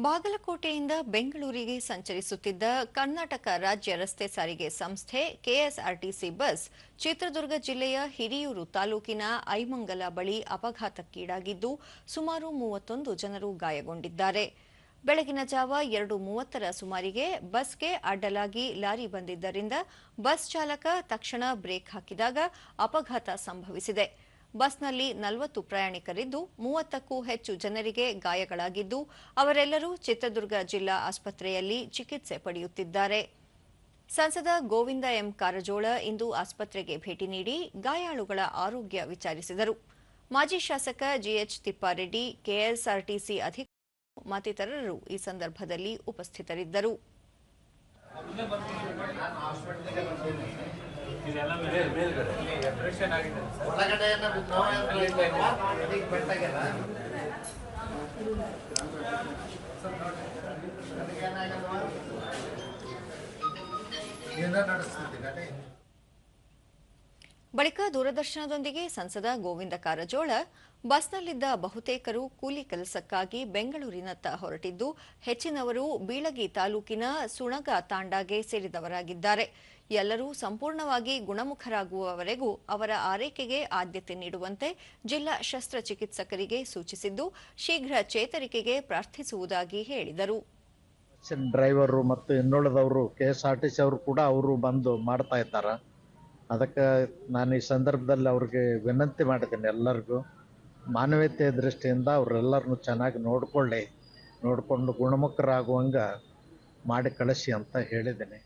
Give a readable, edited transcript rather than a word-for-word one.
ಬಾಗಲಕೋಟೆಯಿಂದ ಬೆಂಗಳೂರಿಗೆ ಸಂಚರಿಸುತ್ತಿದ್ದ ಕರ್ನಾಟಕ ರಾಜ್ಯ ರಸ್ತೆ ಸಾರಿಗೆ ಸಂಸ್ಥೆ ಕೆಎಸ್ಆರ್ಟಿಸಿ ಬಸ್ ಚಿತ್ರದುರ್ಗ ಜಿಲ್ಲೆಯ ಹಿರಿಯೂರು ತಾಲೂಕಿನ ಐಮಂಗಲ ಬಳಿ ಅಪಘಾತಕ್ಕೀಡಾಗಿದ್ದು ಸುಮಾರು 31 ಜನರು ಗಾಯಗೊಂಡಿದ್ದಾರೆ. ಬೆಳಗಿನ ಜಾವ 2:30ರ ಸುಮಾರಿಗೆ ಬಸ್ಗೆ ಅಡ್ಡಲಾಗಿ ಲಾರಿ ಬಂದಿದ್ದರಿಂದ ಬಸ್ ಚಾಲಕ ತಕ್ಷಣ ಬ್ರೇಕ್ ಹಾಕಿದಾಗ ಅಪಘಾತ ಸಂಭವಿಸಿದೆ. ಬಸ್ನಲ್ಲಿ 40 ಪ್ರಯಾಣಿಕರಿದ್ದು 30ಕ್ಕೂ ಹೆಚ್ಚು ಜನರಿಗೆ ಗಾಯಗಳಾಗಿದ್ದು ಅವರೆಲ್ಲರೂ ಚಿತ್ರದುರ್ಗ ಜಿಲ್ಲಾ ಆಸ್ಪತ್ರೆಯಲ್ಲಿ ಚಿಕಿತ್ಸೆ ಪಡೆಯುತ್ತಿದ್ದಾರೆ. ಸಂಸದ ಗೋವಿಂದ ಎಂ ಕಾರಜೋಳ ಇಂದು ಆಸ್ಪತ್ರೆಗೆ ಭೇಟಿ ನೀಡಿ ಗಾಯಾಳುಗಳ ಆರೋಗ್ಯ ವಿಚಾರಿಸಿದರು. ಮಾಜಿ ಶಾಸಕ ಜಿಎಚ್ ತಿಪ್ಪಾರೆಡ್ಡಿ, ಕೆಎಸ್ಆರ್ಟಿಸಿ ಅಧಿಕಾರಿಗಳು ಮತ್ತಿತರರು ಈ ಸಂದರ್ಭದಲ್ಲಿ ಉಪಸ್ಥಿತರಿದ್ದರು. ಬಳಿಕ ದೂರದರ್ಶನದೊಂದಿಗೆ ಸಂಸದ ಗೋವಿಂದ ಕಾರಜೋಳ, ಬಸ್ನಲ್ಲಿದ್ದ ಬಹುತೇಕರು ಕೂಲಿ ಕೆಲಸಕ್ಕಾಗಿ ಬೆಂಗಳೂರಿನತ್ತ ಹೊರಟಿದ್ದು, ಹೆಚ್ಚಿನವರು ಬೀಳಗಿ ತಾಲೂಕಿನ ಸುಣಗ ತಾಂಡಾಗೆ ಸೇರಿದವರಾಗಿದ್ದಾರೆ. ಎಲ್ಲರೂ ಸಂಪೂರ್ಣವಾಗಿ ಗುಣಮುಖರಾಗುವವರೆಗೂ ಅವರ ಆರೈಕೆಗೆ ಆದ್ಯತೆ ನೀಡುವಂತೆ ಜಿಲ್ಲಾ ಶಸ್ತ್ರಚಿಕಿತ್ಸಕರಿಗೆ ಸೂಚಿಸಿದ್ದು, ಶೀಘ್ರ ಚೇತರಿಕೆಗೆ ಪ್ರಾರ್ಥಿಸುವುದಾಗಿ ಹೇಳಿದರು. ಡ್ರೈವರು ಮತ್ತು ಇನ್ನುಳಿದವರು ಕೆಎಸ್ಆರ್ಟಿಸಿ ಅವರು ಕೂಡ ಅವರು ಬಂದು ಮಾಡ್ತಾ ಇದ್ದಾರೆ. ಅದಕ್ಕೆ ನಾನು ಈ ಸಂದರ್ಭದಲ್ಲಿ ಅವ್ರಿಗೆ ವಿನಂತಿ ಮಾಡಿದ್ದೀನಿ, ಎಲ್ಲರಿಗೂ ಮಾನವೀಯತೆಯ ದೃಷ್ಟಿಯಿಂದ ಅವರೆಲ್ಲರನ್ನು ಚೆನ್ನಾಗಿ ನೋಡಿಕೊಂಡು ಗುಣಮುಖರಾಗುವಂಗೆ ಮಾಡಿ ಕಳಿಸಿ ಅಂತ ಹೇಳಿದ್ದೀನಿ.